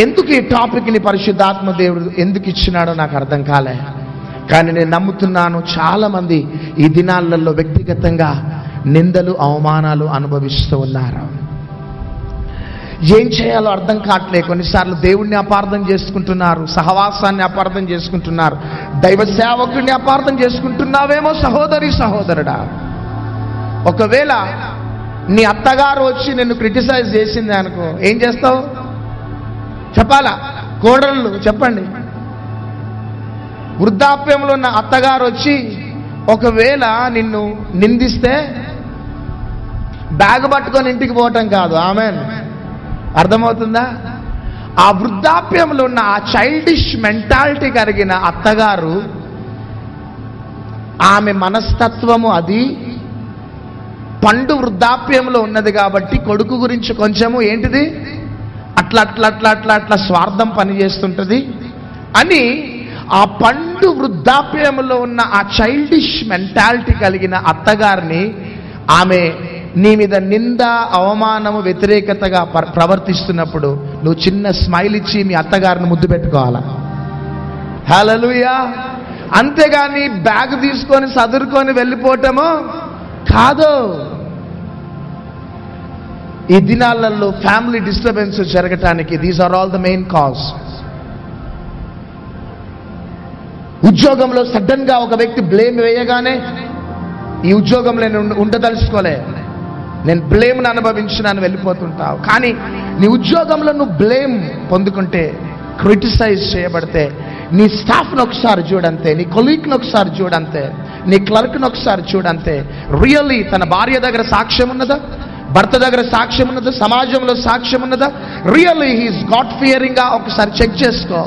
ఎందుకు ఈ టాపిక్ని పరిశుద్ధాత్మ దేవుడు ఎందుకు ఇచ్చినాడో నాకు అర్థం కాలే. కానీ నేను నమ్ముతున్నాను, చాలామంది ఈ దినాలలో వ్యక్తిగతంగా నిందలు అవమానాలు అనుభవిస్తూ ఉన్నారు. ఏం చేయాలో అర్థం కావట్లే. కొన్నిసార్లు దేవుణ్ణి అపార్థం చేసుకుంటున్నారు, సహవాసాన్ని అపార్థం చేసుకుంటున్నారు, దైవ సేవకుడిని అపార్థం చేసుకుంటున్నావేమో సహోదరి సహోదరుడా. ఒకవేళ నీ అత్తగారు వచ్చి నిన్ను క్రిటిసైజ్ చేసింది అనుకో, ఏం చేస్తావు చెప్పాలా? కోడళ్ళు చెప్పండి. వృద్ధాప్యంలో ఉన్న అత్తగారు వచ్చి ఒకవేళ నిన్ను నిందిస్తే బ్యాగ్ పట్టుకొని ఇంటికి పోవటం కాదు. ఆమెన్, అర్థమవుతుందా? ఆ వృద్ధాప్యంలో ఉన్న ఆ చైల్డిష్ మెంటాలిటీ కలిగిన అత్తగారు, ఆమె మనస్తత్వము అది పండు వృద్ధాప్యంలో ఉన్నది కాబట్టి కొడుకు గురించి కొంచెము ఏంటిది అట్లా అట్లా అట్లా అట్లా అట్లా స్వార్థం పనిచేస్తుంటుంది అని ఆ పండు వృద్ధాప్యంలో ఉన్న ఆ చైల్డిష్ మెంటాలిటీ కలిగిన అత్తగారిని ఆమె నీ మీద నింద అవమానము వ్యతిరేకతగా ప్రవర్తిస్తున్నప్పుడు నువ్వు చిన్న స్మైల్ ఇచ్చి మీ అత్తగారిని ముద్దు పెట్టుకోవాలా? హల్లెలూయా. అంతేగాని బ్యాగ్ తీసుకొని సదురుకొని వెళ్ళిపోవటము కాదు. ఈ దినాలలో ఫ్యామిలీ డిస్టర్బెన్స్ జరగటానికి these are all the main cause. ఉద్యోగంలో సడన్ గా ఒక వ్యక్తి బ్లేమ్ వేయగానే ఈ ఉద్యోగంలో నేను ఉండదలుచుకోలే, నేను బ్లేమ్ను అనుభవించినాను వెళ్ళిపోతుంటావు. కానీ నీ ఉద్యోగంలో నువ్వు బ్లేమ్ పొందుకుంటే, క్రిటిసైజ్ చేయబడితే, నీ స్టాఫ్ను ఒకసారి చూడంతే, నీ కొలీగ్ను ఒకసారి చూడంతే, నీ క్లర్క్ను ఒకసారి చూడంతే, రియల్లీ తన భార్య దగ్గర సాక్ష్యం ఉన్నదా, భర్త దగ్గర సాక్ష్యం ఉన్నదా, సమాజంలో సాక్ష్యం ఉన్నదా, రియల్లీ హీఈస్ గాడ్ ఫియరింగా ఒకసారి చెక్ చేసుకో.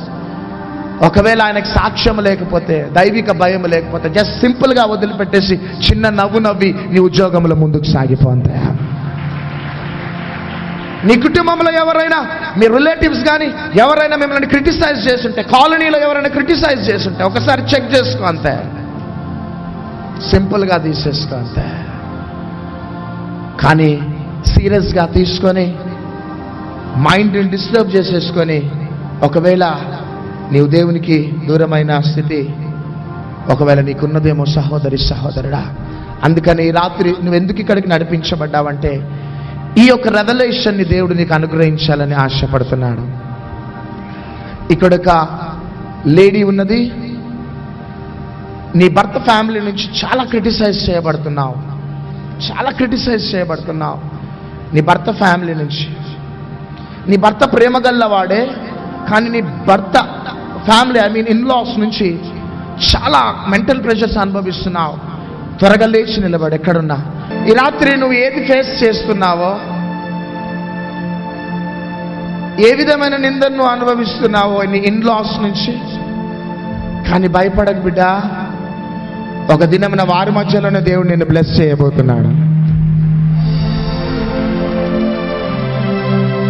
ఒకవేళ ఆయనకు సాక్ష్యం లేకపోతే, దైవిక భయం లేకపోతే, జస్ట్ సింపుల్గా వదిలిపెట్టేసి చిన్న నవ్వు నవ్వి నీ ఉద్యోగంలో ముందుకు సాగిపోతే. నీ కుటుంబంలో ఎవరైనా, మీ రిలేటివ్స్ కానీ ఎవరైనా మిమ్మల్ని క్రిటిసైజ్ చేస్తుంటే, కాలనీలో ఎవరైనా క్రిటిసైజ్ చేస్తుంటే ఒకసారి చెక్ చేసుకో అంతే, సింపుల్గా తీసేసుకో అంతే. కానీ సీరియస్గా తీసుకొని మైండ్ని డిస్టర్బ్ చేసేసుకొని ఒకవేళ నీవు దేవునికి దూరమైన స్థితి ఒకవేళ నీకున్నదేమో సహోదరి సహోదరుడా. అందుకని ఈ రాత్రి నువ్వు ఎందుకు ఇక్కడికి నడిపించబడ్డావంటే ఈ యొక్క రెవల్యూషన్ని దేవుడు నీకు అనుగ్రహించాలని ఆశపడుతున్నాడు. ఇక్కడ ఒక లేడీ ఉన్నది, నీ భర్త ఫ్యామిలీ నుంచి చాలా క్రిటిసైజ్ చేయబడుతున్నావు, చాలా క్రిటిసైజ్ చేయబడుతున్నావు. నీ భర్త ఫ్యామిలీ నుంచి, నీ భర్త ప్రేమ గల్లవాడే, కానీ నీ భర్త ఫ్యామిలీ ఇన్లాస్ నుంచి చాలా మెంటల్ ప్రెషర్స్ అనుభవిస్తున్నావు. త్వరగా లేచి నిలబడి ఎక్కడున్నా ఈ రాత్రి నువ్వు ఏది ఫేస్ చేస్తున్నావో, ఏ విధమైన నిందను అనుభవిస్తున్నావో నీ ఇన్లాస్ నుంచి, కానీ భయపడకు బిడ్డ, ఒక దినమున వారి మధ్యలోనే దేవుడు నిన్ను బ్లెస్ చేయబోతున్నాడు.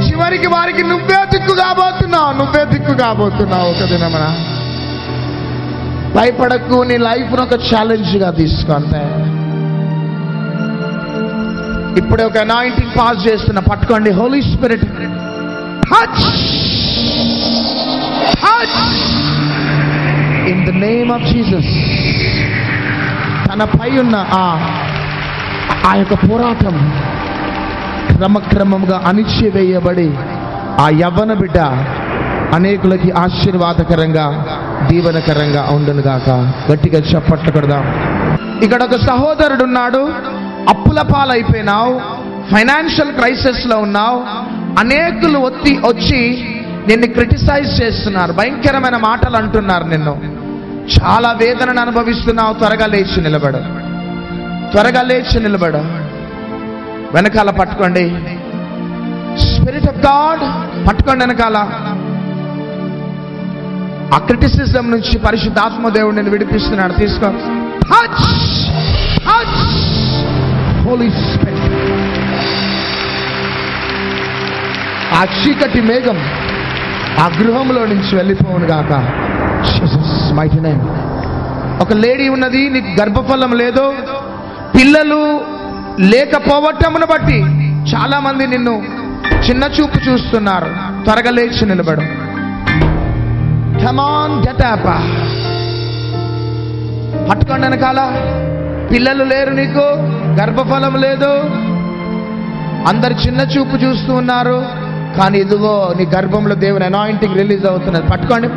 చివరికి వారికి నువ్వే దిక్కు కాబోతున్నావు, నువ్వే దిక్కు కాబోతున్నావు ఒక దినమున. భయపడకు, నీ లైఫ్ను ఒక ఛాలెంజ్గా తీసుకో అంతే. ఇప్పుడే ఒక అనాయింటింగ్ పాస్ చేస్తున్నా, పట్టుకోండి. Holy spirit touch touch in the name of Jesus. తనపై ఉన్న ఆ యొక్క పోరాటం క్రమక్రమంగా అణిచివేయబడి ఆ యవ్వన బిడ్డ అనేకులకి ఆశీర్వాదకరంగా దీవెనకరంగా ఉండునుగాక. గట్టిగా చప్పట్లు కొడదాం. ఇక్కడ ఒక సహోదరుడు ఉన్నాడు, అప్పుల పాలైపోయినావు, ఫైనాన్షియల్ క్రైసిస్లో ఉన్నావు, అనేకులు వచ్చి నిన్ను క్రిటిసైజ్ చేస్తున్నారు, భయంకరమైన మాటలు అంటున్నారు, నిన్ను చాలా వేదనను అనుభవిస్తున్నావు. త్వరగా లేచి నిలబడు, త్వరగా లేచి నిలబడు. వెనకాల పట్టుకోండి, స్పిరిట్ ఆఫ్ గాడ్ పట్టుకోండి వెనకాల. ఆ క్రిటిసిజం నుంచి పరిశుద్ధాత్మ దేవుడు నేను విడిపిస్తున్నాడు. తీసుకో. Touch touch holy spirit. ఆ చీకటి మేఘం ఆ గృహంలో నుంచి వెళ్ళిపోవును గాక. Jesus mighty name. ఒక లేడీ ఉన్నది, నీకు గర్భఫలం లేదు, పిల్లలు లేకపోవటమును బట్టి చాలా మంది నిన్ను చిన్న చూపు చూస్తున్నారు, త్వరగా లేచి నిలబడు. Come on, get up. పట్టుకోండి వెనకాల. పిల్లలు లేరు, నీకు గర్భఫలం లేదు, అందరు చిన్న చూపు చూస్తూ ఉన్నారు, కానీ ఇదిగో నీ గర్భంలో దేవుని అనాయింటింగ్ రిలీజ్ అవుతున్నది. పట్టుకోండి.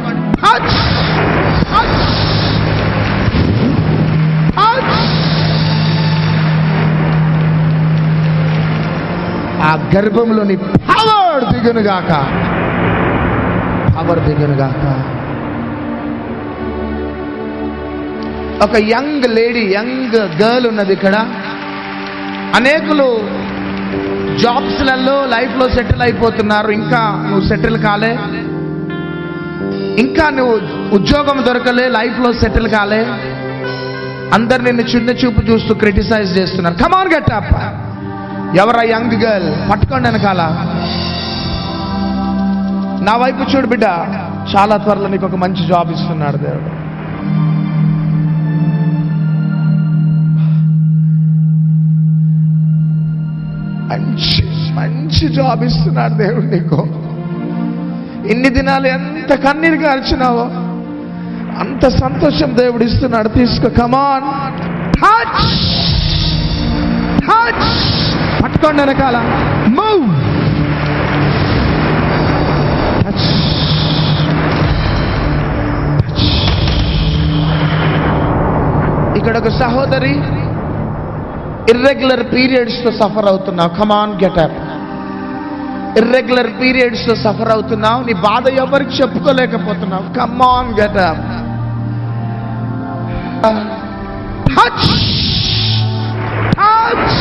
ఆ గర్భంలోని పవర్ దిగునుగాక, పవర్ దిగునుగాక. ఒక యంగ్ లేడీ, యంగ్ గర్ల్ ఉన్నది ఇక్కడ. అనేకులు జాబ్స్లలో లైఫ్లో సెటిల్ అయిపోతున్నారు, ఇంకా నువ్వు సెటిల్ కాలే, ఇంకా నువ్వు ఉద్యోగం దొరకలే, లైఫ్లో సెటిల్ కాలే, అందరు నిన్ను చిన్న చూపు చూస్తూ క్రిటిసైజ్ చేస్తున్నారు. Come on, get up. ఎవరా యంగ్ గర్ల్? పట్టుకోండి వెనకాల. నా వైపు చూడు బిడ్డ, చాలా త్వరలో నీకు ఒక మంచి జాబ్ ఇస్తున్నాడు దేవుడు. మంచి మంచి జాబ్ ఇస్తున్నాడు దేవుడు నీకు. ఇన్ని దినాలు ఎంత కన్నీరు కార్చినావో అంత సంతోషం దేవుడు ఇస్తున్నాడు. తీసుకో. Come on, touch touch. పట్టుకోండి వెనకాల. మూవ్. Touch touch. ఇక్కడ ఒక సహోదరి ఇర్రెగ్యులర్ పీరియడ్స్ తో సఫర్ అవుతున్నావు. Come on, get up. Irregular periods తో సఫర్ అవుతున్నావు, నీ బాధ ఎవరికి చెప్పుకోలేకపోతున్నావు. Come on, get up. Touch touch.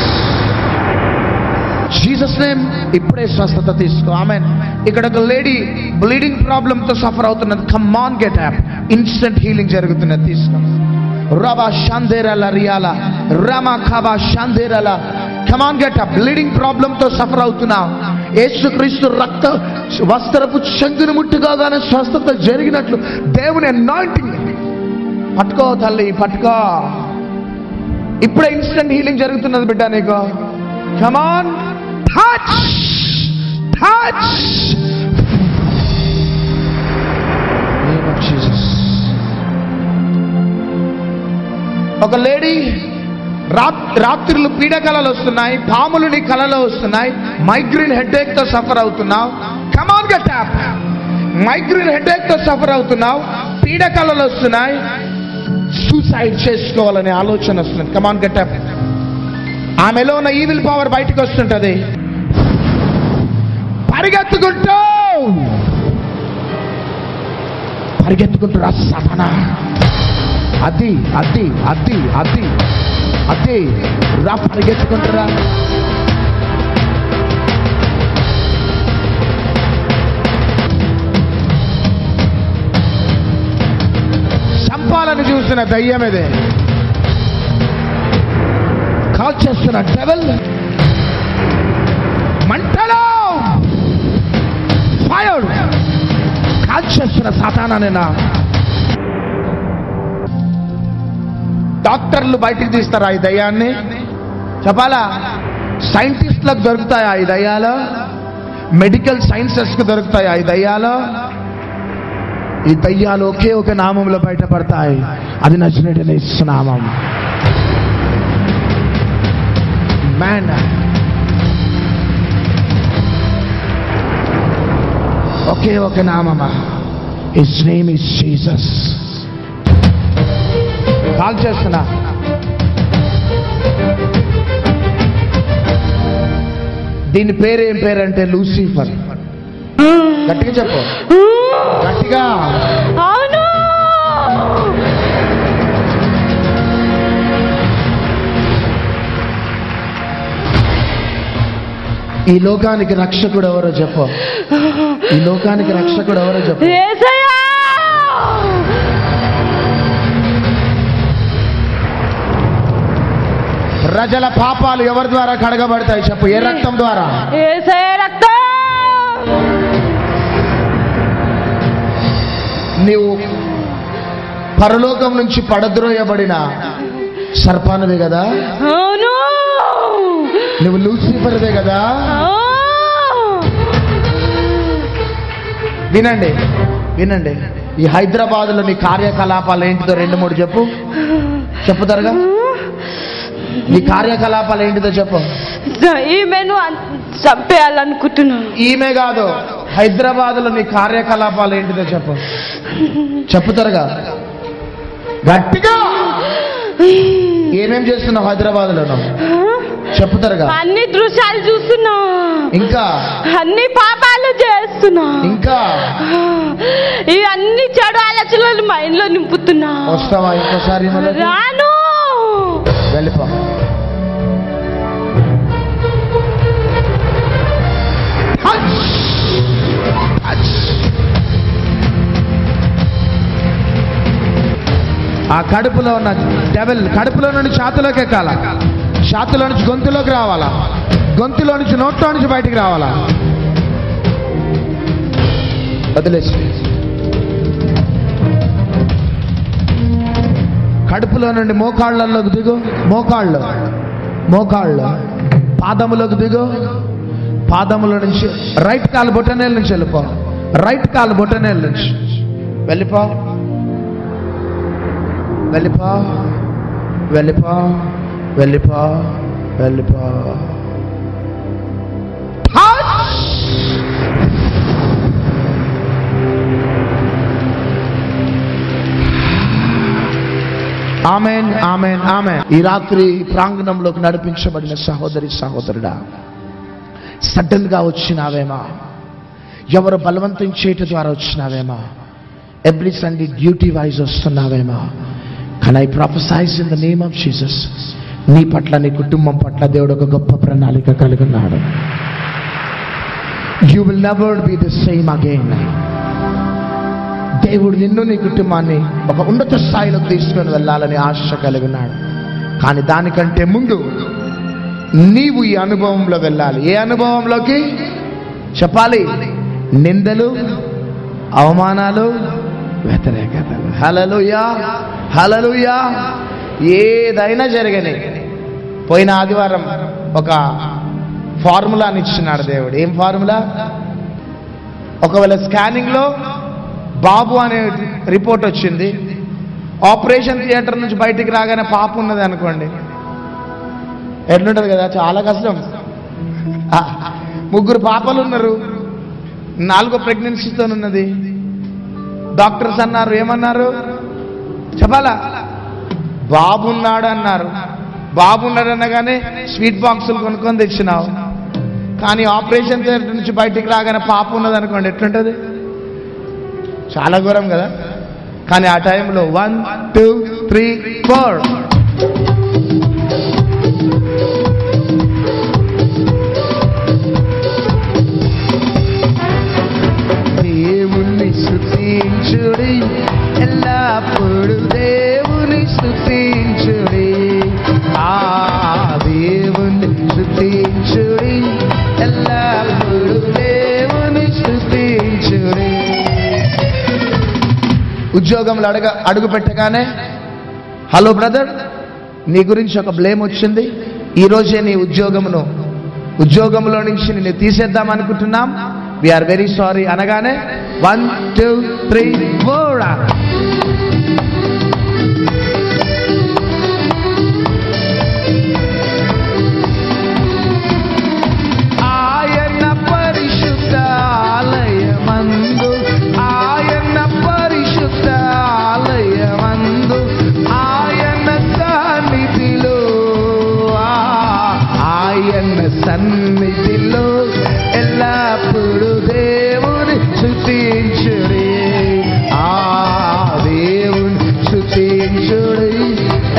Jesus name. ఇప్పుడే స్వస్థత తీసుకో. ఆమేన్. ఇక్కడ ఒక లేడీ బ్లీడింగ్ ప్రాబ్లమ్ తో సఫర్ అవుతున్నది. Come on, get up. Instant healing జరుగుతున్నది. తీసుకో. రబా షాందేరల రియాలా రమా ఖబా షాందేరల. Come on, get up. Bleeding problem తో సఫర్ అవుతున్నావు. యేసుక్రీస్తు రక్త వస్త్రపు శంకుని ముట్టుకోగానే స్వస్థత జరిగినట్లు దేవుని అనాయింటింగ్. పట్టుకో తల్లి, పట్టుకో. ఇప్పుడే ఇన్స్టెంట్ హీలింగ్ జరుగుతున్నది బిడ్డ నీకు. Come on, touch touch. Name of Jesus. ఒక లేడీ రాత్రులు పీడ కళలు వస్తున్నాయి, పాములు నీ కళలో వస్తున్నాయి, మైగ్రేన్ హెడేక్ తో సఫర్ అవుతున్నావు. Come on, get up. Migraine headache తో సఫర్ అవుతున్నావు, పీడ కళలు వస్తున్నాయి, సూసైడ్ చేసుకోవాలనే ఆలోచన వస్తుంది. కమాన్, గెట్ అప్. ఆమెలో ఉన్న ఈవిల్ పవర్ బయటకు వస్తుంటది. పరిగెత్తుకుంటూ రా సాతానా. అది అది అది అది అది రా, పరిగెత్తుకుంటారా. చంపాలని చూసిన దయ్యం ఇదే. కాల్ చేస్తున్న డెవిల్ మంటలో ఫైర్. కాల్ చేస్తున్న సాతానానేనా. డాక్టర్లు బయటికి తీస్తారా ఈ దయ్యాన్ని? చెప్పాలా? సైంటిస్టులకు దొరుకుతాయా ఈ దయ్యాలు? మెడికల్ సైన్సెస్ కు దొరుకుతాయా ఈ దయ్యాలు? ఈ దయ్యాలు ఒకే ఒక నామంలో బయటపడతాయి, అది నజరేయుడైన యేసు నామం. మ్యాన్, ఒకే ఒక నామమా. His name is Jesus. Call చేస్తున్నా. దీని పేరు ఏం పేరంటే లూసిఫర్. గట్టిగా చెప్పు, గట్టిగా. ఈ లోకానికి రక్షకుడు ఎవరో చెప్పు. ఈ లోకానికి రక్షకుడు ఎవరో చెప్పు. ప్రజల పాపాలు ఎవరి ద్వారా కడగబడతాయి చెప్పు? ఏ రక్తం ద్వారా? యేసయ్య రక్తం. నీవు పరలోకం నుంచి పడద్రోయబడిన సర్పానువే కదా? అవును. నువ్వు లూసిఫర్వే కదా? వినండి వినండి, ఈ హైదరాబాద్లో నీ కార్యకలాపాలు ఏంటిదో 2-3 చెప్పు. చెప్పుతారుగా, నీ కార్యకలాపాలు ఏంటిదో చెప్పు. ఈమెను చంపేయాలనుకుంటున్నాను. ఈమె కాదు, హైదరాబాద్లో నీ కార్యకలాపాలు ఏంటిదో చెప్పు. చెప్పుతారుగా గట్టిగా. ఏమేం చేస్తున్నావు హైదరాబాద్లో? చెప్పుతారుగా. అన్ని దృశ్యాలు చూస్తున్నా, ఇంకా అన్ని పాపాలు చేస్తున్నా, ఇంకా ఈ అన్ని చెడు ఆలోచనలు మైండ్ లో నింపుతున్నా. వస్తావా ఇంకోసారి? రాను, వెళ్ళిపో. ఆ కడుపులో ఉన్న డెవిల్ కడుపులో నుండి ఛాతీలోకి ఎక్కాలా, ఛాతీలో నుంచి గొంతులోకి రావాలా, గొంతులో నుంచి నోట్లో నుంచి బయటికి రావాలా. వదిలేసి కడుపులో నుండి మోకాళ్ళలోకి దిగు, మోకాళ్ళు పాదములోకి దిగు, పాదముల నుంచి రైట్ కాలు బొటనేల నుంచి వెళ్ళిపో, రైట్ కాలు బొటనేల నుంచి వెళ్ళిపో, వెళ్ళిపో, వెళ్ళిపో, వెళ్ళిపో, వెళ్ళిపో. ఆమేన్, ఆమేన్, ఆమేన్. ఈ రాత్రి ప్రాంగణంలోకి నడిపించబడిన సహోదరి సహోదరుడా, సడన్ గా వచ్చినావేమా? ఎవరు బలవంతం చేయటం ద్వారా వచ్చినావేమా? ఎవ్రీ సండే డ్యూటీ వైజ్ వస్తున్నావేమా? Can I prophesize in the name of Jesus? నీ పట్ల, నీ కుటుంబం పట్ల దేవుడు ఒక గొప్ప ప్రణాళిక కలిగి ఉన్నాడు. You will never be the same again. దేవుడు నిన్ను, నీ కుటుంబాన్ని ఒక ఉన్నత స్థాయిలోకి తీసుకొని వెళ్ళాలని ఆశ కలిగి ఉన్నాడు. కానీ దానికంటే ముందు నీవు ఈ అనుభవంలో వెళ్ళాలి. ఏ అనుభవంలోకి చెప్పాలి? నిందలు, అవమానాలు, వ్యతిరేకతలు. హల్లెలూయా, హల్లెలూయా. ఏదైనా జరగని. పోయిన ఆదివారం ఒక ఫార్ములాని ఇచ్చినాడు దేవుడు. ఏం ఫార్ములా? ఒకవేళ స్కానింగ్లో బాబు అనే రిపోర్ట్ వచ్చింది, ఆపరేషన్ థియేటర్ నుంచి బయటికి రాగానే పాప ఉన్నది అనుకోండి, ఎట్లుంటుంది కదా? చాలా కష్టం. 3 పాపలు ఉన్నారు, 4వ ప్రెగ్నెన్సీతో ఉన్నది. డాక్టర్స్ అన్నారు, ఏమన్నారు చెప్పాలా? బాబున్నాడు అన్నారు. బాబున్నాడు అనగానే స్వీట్ బాక్సులు కొనుక్కొని తెచ్చినావు. కానీ ఆపరేషన్ థియేటర్ నుంచి బయటికి రాగానే పాప ఉన్నది అనుకోండి, ఎట్లుంటుంది? చాలా ఘోరం కదా. కానీ ఆ టైంలో 1 2 3 4 దేవుని స్తుతించుడి, ఎల్లప్పుడు దేవుని స్తుతించుడి, ఆ దేవుని స్తుతించుడి, ఎల్లప్పుడు దేవుని స్తుతించుడి. ఉద్యోగంలో అడుగు పెట్టగానే, హలో బ్రదర్, నీ గురించి ఒక బ్లేమ్ వచ్చింది, ఈరోజే నీ ఉద్యోగంలో నుంచి నిన్ను తీసేద్దాం అనుకుంటున్నాం, వీఆర్ వెరీ సారీ అనగానే 1 2 3 4 ఆయన పరిశుద్ధ ఆలయమందు, ఆయన పరిశుద్ధ ఆలయమందు, ఆయన సన్నిధిలో, ఆయన సన్నిధిలో ఎల్లప్పుడు దేవుని స్తుతించుడి, ఆ దేవుని స్తుతించుడి,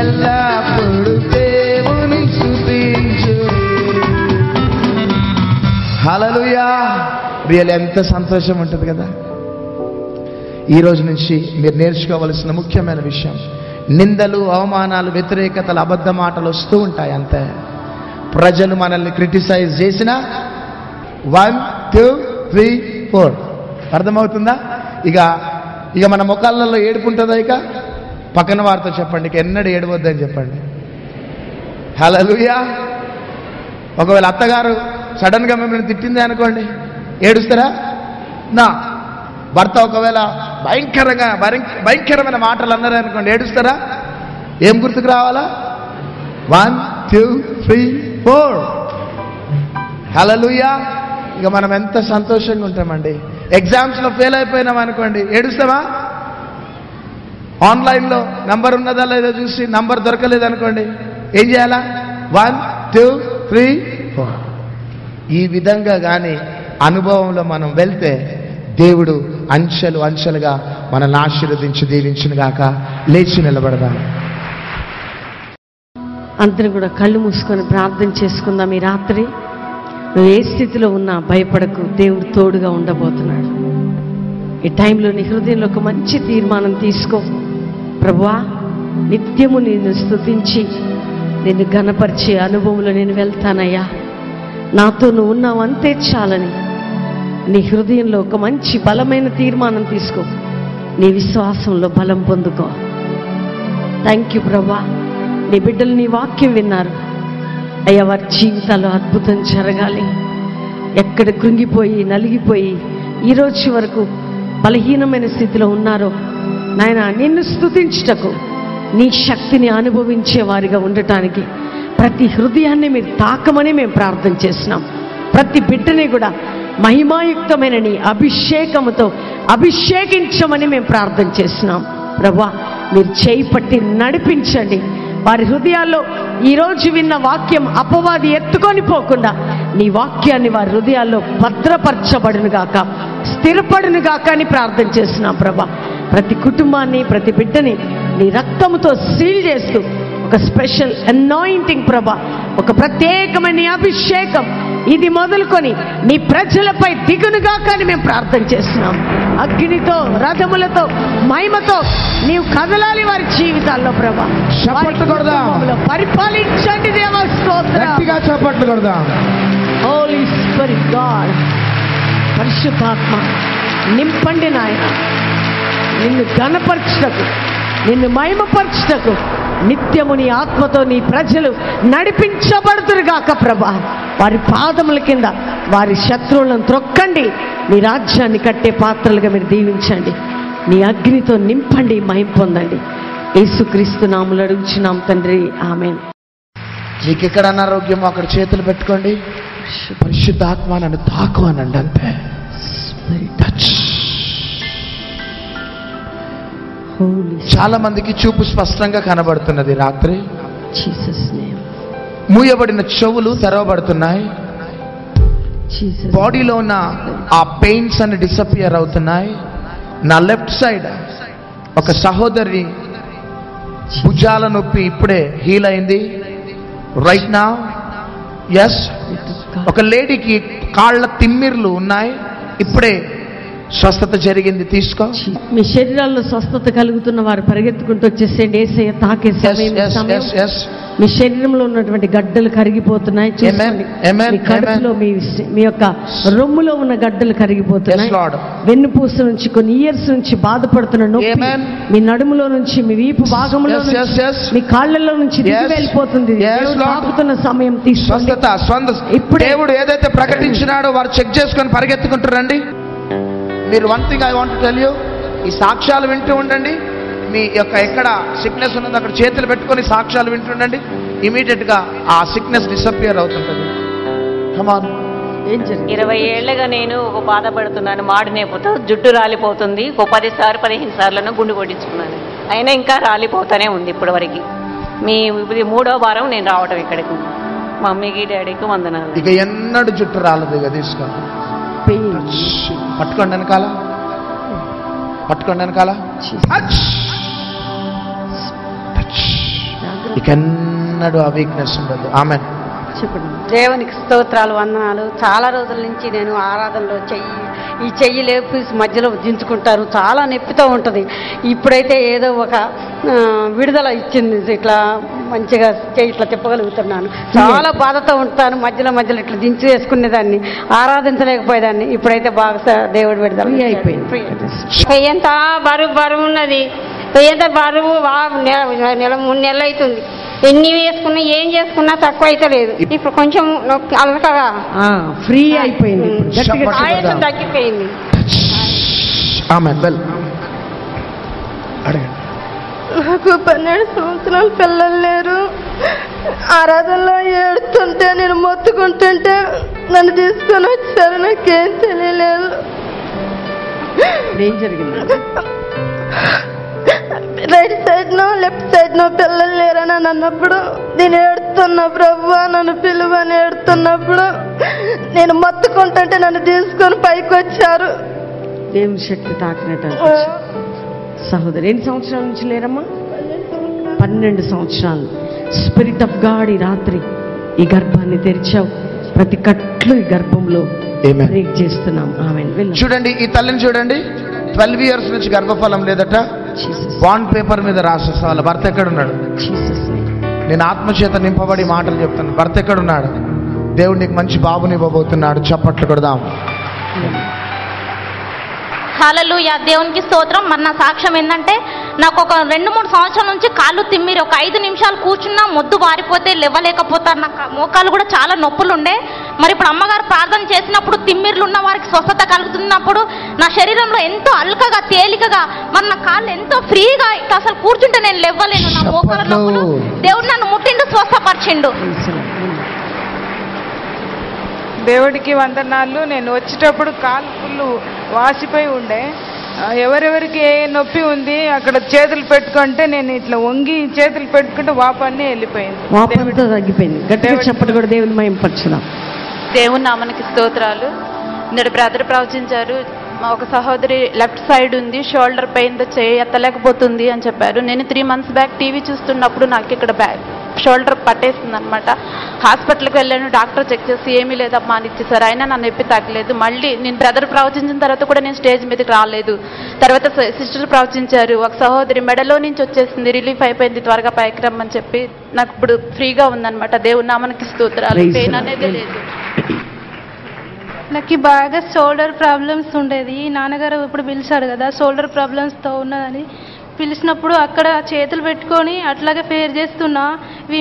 ఎల్లప్పుడు దేవుని స్తుతించుడి. హల్లెలూయా. రియల్ ఎంత సంతోషం ఉంటుంది కదా. ఈ రోజు నుంచి మీరు నేర్చుకోవలసిన ముఖ్యమైన విషయం, నిందలు, అవమానాలు, వ్యతిరేకతలు, అబద్ధ మాటలు వస్తూ ఉంటాయి అంతే. ప్రజలు మనల్ని క్రిటిసైజ్ చేసిన 1 2 3 4 అర్థమవుతుందా? ఇక మన ముఖాలలో ఏడుపుంటుందా? ఇక పక్కన వారితో చెప్పండి, ఇక ఎన్నడూ ఏడవద్దని చెప్పండి. హల్లెలూయా. ఒకవేళ అత్తగారు సడన్గా మిమ్మల్ని తిట్టింది అనుకోండి, ఏడుస్తారా? నా భర్త ఒకవేళ భయంకరమైన మాటలు అన్నారు అనుకోండి, ఏడుస్తారా? ఏం గుర్తుకు రావాలా? 1 2 3 4. హల్లెలూయా. ఇక మనం ఎంత సంతోషంగా ఉంటామండి. ఎగ్జామ్స్లో ఫెయిల్ అయిపోయినాం అనుకోండి, ఏడుస్తామా? ఆన్లైన్లో నంబర్ ఉన్నదా లేదో చూసి నంబర్ దొరకలేదు అనుకోండి, ఏం చేయాలా? 1 2 3 4. ఈ విధంగా కానీ అనుభవంలో మనం వెళ్తే దేవుడు అంచెలు అంచెలుగా మనల్ని ఆశీర్వదించి దీవించును గాక. లేచి నిలబడదాం. అందరూ కూడా కళ్ళు మూసుకొని ప్రార్థన చేసుకుందాం. ఈ రాత్రి నువ్వు ఏ స్థితిలో ఉన్నా భయపడకు, దేవుడు తోడుగా ఉండబోతున్నాడు. ఈ టైంలో నీ హృదయంలో ఒక మంచి తీర్మానం తీసుకో. ప్రభువా, నిత్యము నిన్ను స్తుతించి నిన్ను ఘనపరిచే అనుభవంలో నేను వెళ్తానయ్యా. నాతో నువ్వు ఉన్నావు అంతే చాలని నీ హృదయంలో ఒక మంచి బలమైన తీర్మానం తీసుకో. నీ విశ్వాసంలో బలం పొందుకో. థ్యాంక్ యూ ప్రభువా. నీ బిడ్డలు నీ వాక్యం విన్నారు అయ్యా, వారి జీవితాల్లో అద్భుతం జరగాలి. ఎక్కడ కృంగిపోయి నలిగిపోయి ఈరోజు వరకు బలహీనమైన స్థితిలో ఉన్నారో నాయన, నిన్ను స్తుతించుటకు నీ శక్తిని అనుభవించే వారిగా ఉండటానికి ప్రతి హృదయాన్ని మీరు తాకమని మేము ప్రార్థన చేస్తున్నాం. ప్రతి బిడ్డని కూడా మహిమాయుక్తమైన నీ అభిషేకముతో అభిషేకించమని మేము ప్రార్థన చేస్తున్నాం. ప్రభువా, మీరు చేయి పట్టి నడిపించండి. వారి హృదయాల్లో ఈరోజు విన్న వాక్యం అపవాది ఎత్తుకొని పోకుండా నీ వాక్యాన్ని వారి హృదయాల్లో భద్రపరచబడును గాక, స్థిరపడును గాక అని ప్రార్థన చేస్తున్నాం. ప్రభా, ప్రతి కుటుంబాన్ని ప్రతి బిడ్డని నీ రక్తముతో సీల్ చేస్తూ ఒక స్పెషల్ అనాయింటింగ్ ప్రభా, ఒక ప్రత్యేకమైన అభిషేకం ఇది మొదలుకొని నీ ప్రజలపై దిగునుగా కానీ మేము ప్రార్థన చేస్తున్నాం. అగ్నితో రథములతో మహిమతో నీవు కదలాలి వారి జీవితాల్లో ప్రభా. పరిపాలించండి దేవా. స్తోత్రం. చప్పట్లు కొడదాం. హోలీ స్పిరిట్ గాడ్, పరిశుద్ధాత్మ నింపండి నాయన. నిన్ను ఘనపరచుటకు నిన్ను మహిమపరచుటకు నిత్యము నీ ఆత్మతో నీ ప్రజలు నడిపించబడుతురుగాక ప్రభా. వారి పాదముల కింద వారి శత్రువులను త్రొక్కండి. నీ రాజ్యాన్ని కట్టే పాత్రలుగా మీరు దీవించండి. నీ అగ్నితో నింపండి, మహిమ పొందండి. యేసుక్రీస్తు నామములో అడుగుచున్నాం తండ్రి, ఆమేన్. మీకు ఎక్కడ అనారోగ్యమో అక్కడ చేతులు పెట్టుకోండి. పరిశుద్ధాత్మ నన్ను తాకు అనండి అంతే. చాలా మందికి చూపు స్పష్టంగా కనబడుతున్నది. రాత్రి మూయబడిన చెవులు తెరవబడుతున్నాయి. బాడీలో ఉన్న ఆ పెయిన్స్ అన్ని డిసపియర్ అవుతున్నాయి. నా లెఫ్ట్ సైడ్ ఒక సహోదరి భుజాల నొప్పి ఇప్పుడే హీల్ అయింది. Right now yes. ఒక లేడీకి కాళ్ళ తిమ్మిర్లు ఉన్నాయి, ఇప్పుడే స్వస్థత జరిగింది. తీసుకో. మీ శరీరాల్లో స్వస్థత కలుగుతున్న వారు పరిగెత్తుకుంటూ వచ్చేసేయండి. యేసయ్య తాకే సమయం. మీ శరీరంలో ఉన్నటువంటి గడ్డలు కరిగిపోతున్నాయి. మీ కడుపులో మీ యొక్క రొమ్ములో ఉన్న గడ్డలు కరిగిపోతున్నాయి. వెన్నుపూస నుంచి కొన్ని ఇయర్స్ నుంచి బాధపడుతున్న నొప్పి మీ నడుములో నుంచి మీ వీపు భాగంలో మీ కాళ్ళలో నుంచి వెళ్ళిపోతుంది. తాకుతున్న సమయం తీసుకోండి. ఇప్పుడు దేవుడు ఏదైతే ప్రకటించినాడో వారు చెక్ చేసుకొని పరిగెత్తుకుంటారండి. మీరు one thing I want to tell you, ఈ సాక్ష్యాలు వింటూ ఉండండి. మీ యొక్క ఎక్కడ సిక్నెస్ ఉన్నదో అక్కడ చేతులు పెట్టుకొని సాక్ష్యాలు వింటూ ఉండండి. ఇమీడియట్ గా ఆ సిక్నెస్ డిసపియర్ అవుతుంటది. కమాన్. 20 ఏళ్లుగా నేను ఒక బాధపడుతున్నాను. మాడు నేపుతో జుట్టు రాలిపోతుంది. ఒక 10 సార్లు 15 సార్లను గుండు కొట్టించుకున్నాను, అయినా ఇంకా రాలిపోతానే ఉంది ఇప్పటి వరకు. ఇది 3వ వారం నేను రావటం ఇక్కడికి. మమ్మీకి డాడీకి వందనాలు. ఇక ఎన్నడూ జుట్టు రాలేదు. ఇక తీసుకోండి. పట్టుకోండి వెనకాల, పట్టుకోండి వెనకాల. ఇకన్నడు ఆ వీక్నెస్ ఉండదు. ఆమెన్. దేవునికి స్తోత్రాలు, వందనాలు. చాలా రోజుల నుంచి నేను ఆరాధనలో ఈ చెయ్యి లేపి మధ్యలో దించుకుంటారు, చాలా నొప్పితో ఉంటుంది. ఇప్పుడైతే ఏదో ఒక విడుదల ఇచ్చింది. ఇట్లా మంచిగా చెయ్యి ఇట్లా తిప్పగలుగుతున్నాను. చాలా బాధతో ఉంటాను. మధ్యలో మధ్యలో ఇట్లా దించి వేసుకునేదాన్ని, ఆరాధించలేకపోయేదాన్ని. ఇప్పుడైతే బాగా దేవుడు విడుదల అయిపోయింది. ఎంత బరువు ఉన్నది, ఎంత బరువు 3 నెలలు అవుతుంది. ఎన్ని వేసుకున్నా ఏం చేసుకున్నా తక్కువ అయితే లేదు. ఇప్పుడు కొంచెం అలకగా ఫ్రీ అయిపోయింది, ఆయాసం తగ్గిపోయింది. ఆమేన్. వెల్ అడగండి. నాకు 12 సంవత్సరాలు పిల్లలు లేరు. ఆరాధనలో ఏడుతుంటే నేను మొత్తుకుంటుంటే నన్ను తీసుకొని వచ్చారు. నాకేం తెలియలేదు. ఏం జరిగింది? Right side no left side no పిల్లలు లేరని అన్నప్పుడు నేను ఏడుతున్నా, ప్రభువా నన్ను పిలువని ఏడుతున్నప్పుడు నేను మొత్తుకుంటుంటే నన్ను తీసుకొని పైకి వచ్చారు. దేవుని శక్తి తాకినట్టు సహోదరి. ఎన్ని సంవత్సరాల నుంచి లేరమ్మా? 12 సంవత్సరాలు. స్పిరిట్ ఆఫ్ గాడ్ ఈ రాత్రి ఈ గర్భాన్ని తెరిచావు. ప్రతి కట్లు ఈ గర్భంలో బ్రేక్ చేస్తున్నాం. ఆమేన్. చూడండి ఈ తల్లిని చూడండి. 12 years నుంచి గర్భఫలం లేదట. బాండ్ పేపర్ మీద రాసేస్తా. వాళ్ళ భర్త ఎక్కడున్నాడు? నేను ఆత్మచేత నింపబడి మాటలు చెప్తాను. భర్త ఎక్కడున్నాడు? దేవుడు నీకు మంచి బాబుని ఇవ్వబోతున్నాడు. చప్పట్లు కొడదాం. హల్లెలూయా. దేవునికి స్తోత్రం. మన నా సాక్ష్యం ఏంటంటే, నాకు ఒక 2-3 సంవత్సరాల నుంచి కాళ్ళు తిమ్మిరి. ఒక 5 నిమిషాలు కూర్చున్నా మొద్దు వారిపోతే లేవలేకపోతారు. నాకు మోకాలు కూడా చాలా నొప్పులు ఉండే. మరి ఇప్పుడు అమ్మగారు ప్రార్థన చేసినప్పుడు తిమ్మిర్లు ఉన్న వారికి స్వస్థత కలుగుతున్నప్పుడు నా శరీరంలో ఎంతో అల్కగా తేలికగా మరి నా కాళ్ళు ఎంతో ఫ్రీగా ఇట్లా అసలు కూర్చుంటే నేను లేవలేను. నా మోకాల నొప్పులు దేవుడు నన్ను ముట్టిండు, స్వస్థపరిచిండు. దేవుడికి వందనాలు. నేను వచ్చేటప్పుడు కాలు ఫుల్ వాసిపోయి ఉండే. ఎవరెవరికి ఏ నొప్పి ఉంది అక్కడ చేతులు పెట్టుకుంటే నేను ఇట్లా వంగి చేతులు పెట్టుకుంటే వాపన్నీ వెళ్ళిపోయింది. వాపంతో తగ్గిపోయింది. గట్టిగా చెప్పండి కూడా దేవుని మహిమపరచుదాం. దేవుని నామానికి స్తోత్రాలు. ఇందులో బ్రదర్ ప్రవచించారు, ఒక సహోదరి లెఫ్ట్ సైడ్ ఉంది, షోల్డర్ పెయిన్తో చేయి ఎత్తలేకపోతుంది అని చెప్పారు. నేను 3 months బ్యాక్ టీవీ చూస్తున్నప్పుడు నాకు ఇక్కడ షోల్డర్ పట్టేస్తుంది అనమాట. హాస్పిటల్కి వెళ్ళాను. డాక్టర్ చెక్ చేసి ఏమీ లేదమ్మా అని ఇచ్చేసారు. అయినా నా నొప్పి తగ్గలేదు. మళ్ళీ నేను బ్రదర్ ప్రవచించిన తర్వాత కూడా నేను స్టేజ్ మీదకి రాలేదు. తర్వాత సిస్టర్ ప్రవచించారు, ఒక సహోదరి మెడలో నుంచి వచ్చేసింది, రిలీఫ్ అయిపోయింది, త్వరగా పైకి రమ్మని చెప్పి నాకు ఇప్పుడు ఫ్రీగా ఉందన్నమాట. దేవుని నామానికి స్తోత్రాలు. పెయిన్ అనేది లేదు. నాకు బాగా షోల్డర్ ప్రాబ్లమ్స్ ఉండేది. నాన్నగారు ఇప్పుడు పిలిచాడు కదా షోల్డర్ ప్రాబ్లమ్స్తో ఉన్నదని. పిలిచినప్పుడు అక్కడ చేతులు పెట్టుకొని అట్లాగే ఫేర్ చేస్తున్నా.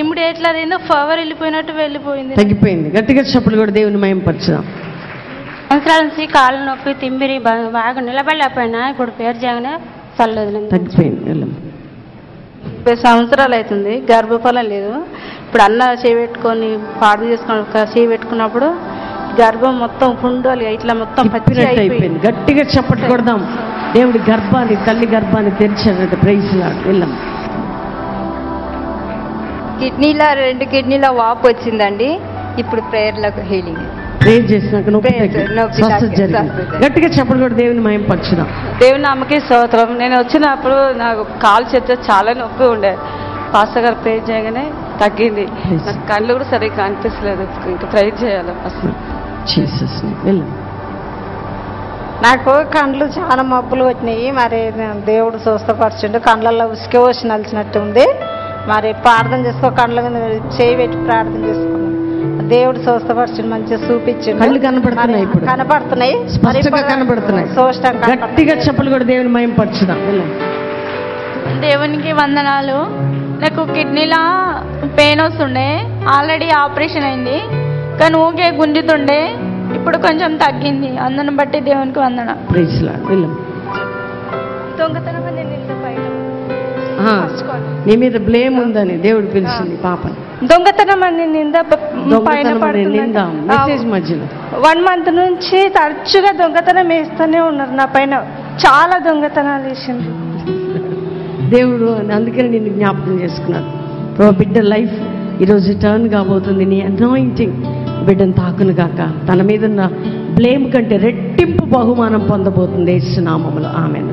ఇమ్మీడియట్లీ అదేందో పవర్ వెళ్ళిపోయినట్టు వెళ్ళిపోయింది, తగ్గిపోయింది. గట్టిగా చెప్పులు కూడా దేవుని మహిమపరచుదాం. సంవత్సరాల నుంచి కాళ్ళ నొప్పి తిమ్మిరి బాగా నిలబడలేకపోయినా ఇప్పుడు పేరు చేయగానే చల్లదు, తగ్గిపోయింది. 30 సంవత్సరాలు అవుతుంది. గర్భఫలం లేదు. ఇప్పుడు అన్న చేపెట్టుకొని పాడు చేసుకొని చేపెట్టుకున్నప్పుడు గర్భం మొత్తం పుండోలు ఇట్లా మొత్తం పచ్చినట్టు అయిపోయింది. గట్టిగా చప్పట్లు కొడదాం. దేవుడి గర్భాన్ని, తల్లి గర్భాన్ని తెరిచాడంటే ప్రైజ్ లార్డ్. వెళ్ళాం. కిడ్నీలో 2 కిడ్నీల వాపు వచ్చిందండి. ఇప్పుడు ప్రేయర్లకు హీలింగ్. ప్రేయర్ చేసినాక నొప్పి స్వస్థత జరిగింది. గట్టిగా చప్పట్లు కూడా దేవుని మహిమపరచుదాం. దేవుని నామకే స్తోత్రం. నేను వచ్చినప్పుడు నాకు కాలు చేత చాలా నొప్పి ఉండే. పాస్టర్ గారు ప్రేయర్ చేయగానే తగ్గింది. నాకు కళ్ళు కూడా సరిగ్గా అనిపించలేదు. ఇంకా ప్రేయర్ చేయాలి అసలు. నాకు కండ్లు చాలా మబ్బులు వచ్చినాయి. మరి దేవుడు స్వస్థపరచండు. కండ్లలో ఉసుక పోసి నలిచినట్టు ఉంది. మరి ప్రార్థన చేసుకో, కండ్ల మీద చేయి పెట్టి ప్రార్థన చేసుకున్నాను. దేవుడు స్వస్థపరచండు, మంచిగా చూపించండు. కళ్ళు కనపడుతున్నాయి, ఇప్పుడు కనపడుతున్నాయి, స్పష్టంగా కనపడుతున్నాయి. గట్టిగా చెప్పులు కూడా దేవుని మహిమపరచుదాం. దేవునికి వందనాలు. నాకు కిడ్నీలా పెయిన్ వస్తుండే. ఆల్రెడీ ఆపరేషన్ అయింది, కానీ ఊకే గుంజుతుండే. ఇప్పుడు కొంచెం తగ్గింది. అందుని బట్టి దేవునికి వందన. దొంగతనం నీ మీద బ్లేమ్ ఉందని దేవుడు పిలిచింది పాపని. దొంగతనం అని నింద పైన మెసేజ్ మధ్యలో 1 month నుంచి తరచుగా దొంగతనం వేస్తూనే ఉన్నారు నా పైన. చాలా దొంగతనాలు వేసింది దేవుడు. అందుకని నిన్ను జ్ఞాపకం చేసుకున్నాడు. ప్రభు బిడ్డ లైఫ్ ఈరోజు టర్న్ కాబోతుంది. నీ అనాయింటింగ్ బిడ్డను తాకును గాక. తన మీద ఉన్న బ్లేమ్ కంటే రెట్టింపు బహుమానం పొందబోతుంది యేసు నామములో. ఆమేన్.